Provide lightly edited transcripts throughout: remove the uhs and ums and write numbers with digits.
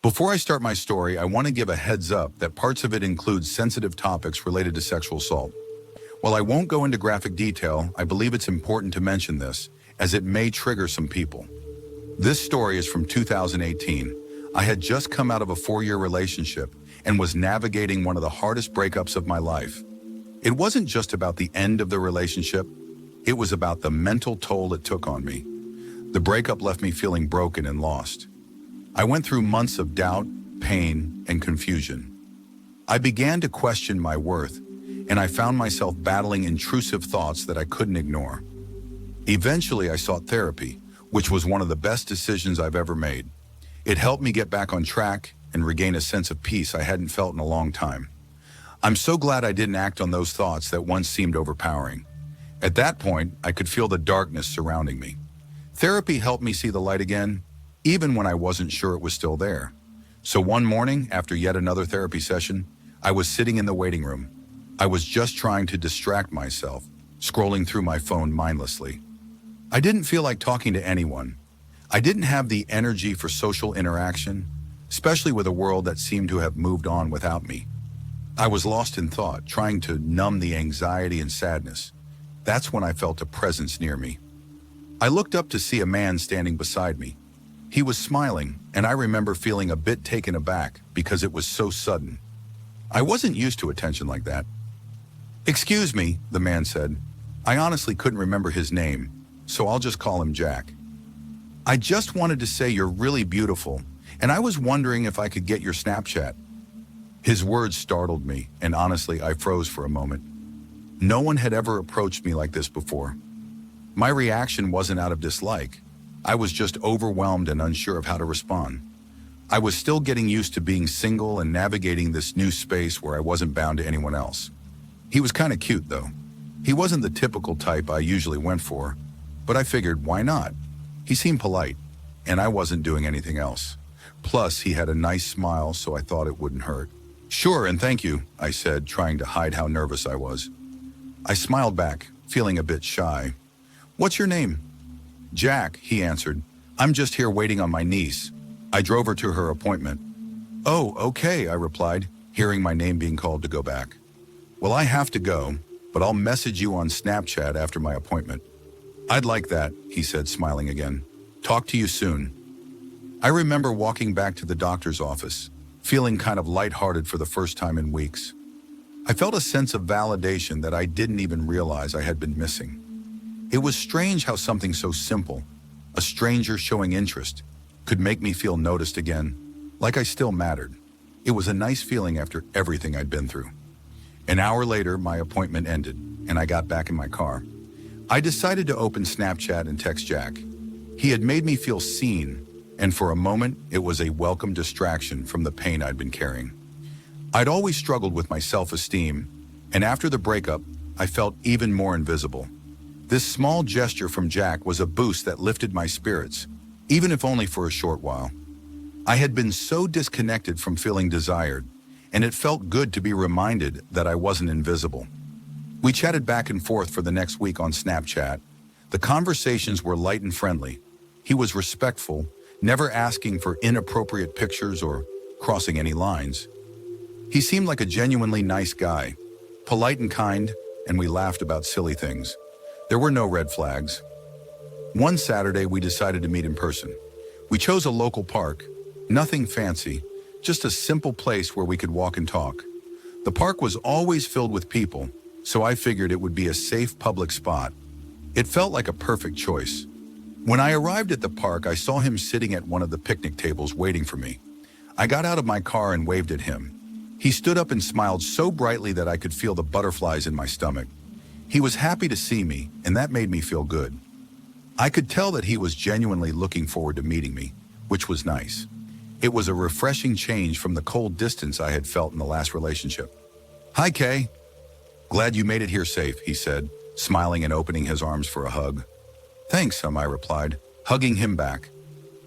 Before I start my story, I want to give a heads up that parts of it include sensitive topics related to sexual assault. While I won't go into graphic detail, I believe it's important to mention this, as it may trigger some people. This story is from 2018. I had just come out of a 4-year relationship and was navigating one of the hardest breakups of my life. It wasn't just about the end of the relationship, it was about the mental toll it took on me. The breakup left me feeling broken and lost. I went through months of doubt, pain, and confusion. I began to question my worth, and I found myself battling intrusive thoughts that I couldn't ignore. Eventually, I sought therapy, which was one of the best decisions I've ever made. It helped me get back on track and regain a sense of peace I hadn't felt in a long time. I'm so glad I didn't act on those thoughts that once seemed overpowering. At that point, I could feel the darkness surrounding me. Therapy helped me see the light again, even when I wasn't sure it was still there. So one morning, after yet another therapy session, I was sitting in the waiting room. I was just trying to distract myself, scrolling through my phone mindlessly. I didn't feel like talking to anyone. I didn't have the energy for social interaction, especially with a world that seemed to have moved on without me. I was lost in thought, trying to numb the anxiety and sadness. That's when I felt a presence near me. I looked up to see a man standing beside me. He was smiling, and I remember feeling a bit taken aback because it was so sudden. I wasn't used to attention like that. "Excuse me," the man said. I honestly couldn't remember his name, so I'll just call him Jack. "I just wanted to say you're really beautiful, and I was wondering if I could get your Snapchat." His words startled me, and honestly, I froze for a moment. No one had ever approached me like this before. My reaction wasn't out of dislike. I was just overwhelmed and unsure of how to respond. I was still getting used to being single and navigating this new space where I wasn't bound to anyone else. He was kind of cute, though. He wasn't the typical type I usually went for, but I figured, why not? He seemed polite, and I wasn't doing anything else. Plus, he had a nice smile, so I thought it wouldn't hurt. "Sure, and thank you," I said, trying to hide how nervous I was. I smiled back, feeling a bit shy. "What's your name?" "Jack," he answered. "I'm just here waiting on my niece. I drove her to her appointment." "Oh, okay," I replied, hearing my name being called to go back. "Well, I have to go, but I'll message you on Snapchat after my appointment." "I'd like that," he said, smiling again. "Talk to you soon." I remember walking back to the doctor's office, feeling kind of lighthearted for the first time in weeks. I felt a sense of validation that I didn't even realize I had been missing. It was strange how something so simple, a stranger showing interest, could make me feel noticed again, like I still mattered. It was a nice feeling after everything I'd been through. An hour later, my appointment ended, and I got back in my car. I decided to open Snapchat and text Jack. He had made me feel seen, and for a moment, it was a welcome distraction from the pain I'd been carrying. I'd always struggled with my self-esteem, and after the breakup, I felt even more invisible. This small gesture from Jack was a boost that lifted my spirits, even if only for a short while. I had been so disconnected from feeling desired, and it felt good to be reminded that I wasn't invisible. We chatted back and forth for the next week on Snapchat. The conversations were light and friendly. He was respectful, never asking for inappropriate pictures or crossing any lines. He seemed like a genuinely nice guy, polite and kind, and we laughed about silly things. There were no red flags. One Saturday, we decided to meet in person. We chose a local park, nothing fancy, just a simple place where we could walk and talk. The park was always filled with people, so I figured it would be a safe public spot. It felt like a perfect choice. When I arrived at the park, I saw him sitting at one of the picnic tables waiting for me. I got out of my car and waved at him. He stood up and smiled so brightly that I could feel the butterflies in my stomach. He was happy to see me, and that made me feel good. I could tell that he was genuinely looking forward to meeting me, which was nice. It was a refreshing change from the cold distance I had felt in the last relationship. "Hi, Kay. Glad you made it here safe," he said, smiling and opening his arms for a hug. "Thanks," I replied, hugging him back.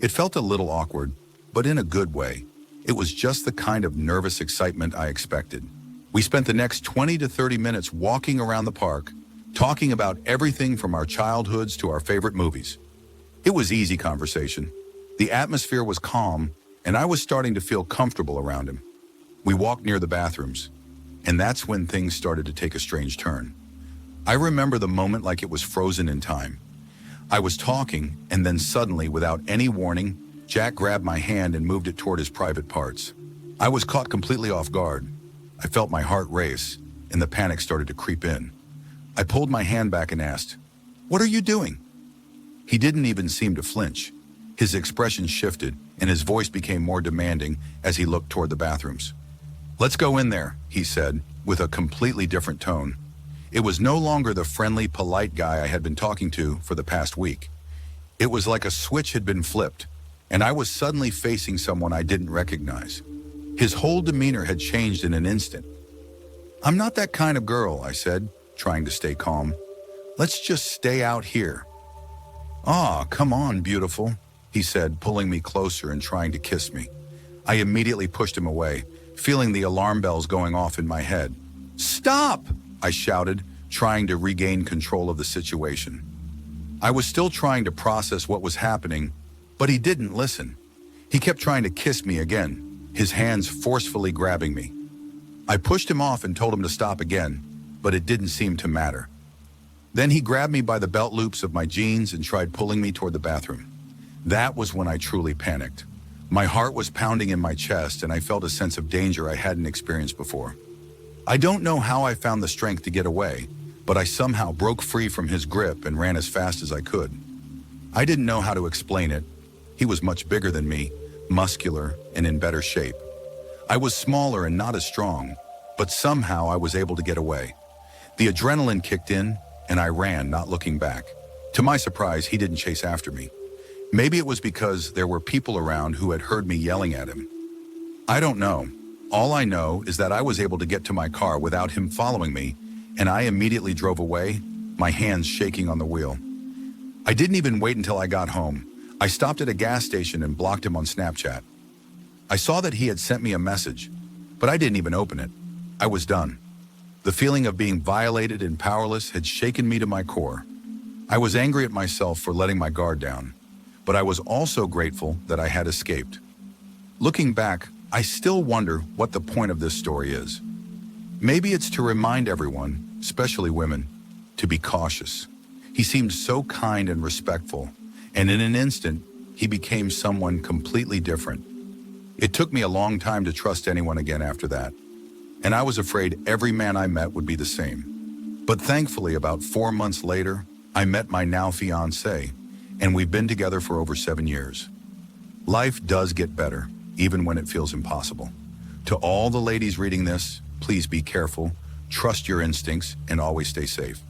It felt a little awkward, but in a good way. It was just the kind of nervous excitement I expected. We spent the next 20 to 30 minutes walking around the park, talking about everything from our childhoods to our favorite movies. It was easy conversation. The atmosphere was calm, and I was starting to feel comfortable around him. We walked near the bathrooms, and that's when things started to take a strange turn. I remember the moment like it was frozen in time. I was talking, and then suddenly, without any warning, Jack grabbed my hand and moved it toward his private parts. I was caught completely off guard. I felt my heart race, and the panic started to creep in. I pulled my hand back and asked, "What are you doing?" He didn't even seem to flinch. His expression shifted, and his voice became more demanding as he looked toward the bathrooms. "Let's go in there," he said, with a completely different tone. It was no longer the friendly, polite guy I had been talking to for the past week. It was like a switch had been flipped, and I was suddenly facing someone I didn't recognize. His whole demeanor had changed in an instant. "I'm not that kind of girl," I said, trying to stay calm. "Let's just stay out here." "Ah, come on, beautiful," he said, pulling me closer and trying to kiss me. I immediately pushed him away, feeling the alarm bells going off in my head. "Stop!" I shouted, trying to regain control of the situation. I was still trying to process what was happening, but he didn't listen. He kept trying to kiss me again, his hands forcefully grabbing me. I pushed him off and told him to stop again, but it didn't seem to matter. Then he grabbed me by the belt loops of my jeans and tried pulling me toward the bathroom. That was when I truly panicked. My heart was pounding in my chest, and I felt a sense of danger I hadn't experienced before. I don't know how I found the strength to get away, but I somehow broke free from his grip and ran as fast as I could. I didn't know how to explain it. He was much bigger than me, muscular and in better shape. I was smaller and not as strong, but somehow I was able to get away. The adrenaline kicked in, and I ran, not looking back. To my surprise, he didn't chase after me. Maybe it was because there were people around who had heard me yelling at him. I don't know. All I know is that I was able to get to my car without him following me, and I immediately drove away, my hands shaking on the wheel. I didn't even wait until I got home. I stopped at a gas station and blocked him on Snapchat. I saw that he had sent me a message, but I didn't even open it. I was done. The feeling of being violated and powerless had shaken me to my core. I was angry at myself for letting my guard down, but I was also grateful that I had escaped. Looking back, I still wonder what the point of this story is. Maybe it's to remind everyone, especially women, to be cautious. He seemed so kind and respectful, and in an instant, he became someone completely different. It took me a long time to trust anyone again after that, and I was afraid every man I met would be the same. But thankfully, about 4 months later, I met my now fiancé, and we've been together for over 7 years. Life does get better, even when it feels impossible. To all the ladies reading this, please be careful, trust your instincts, and always stay safe.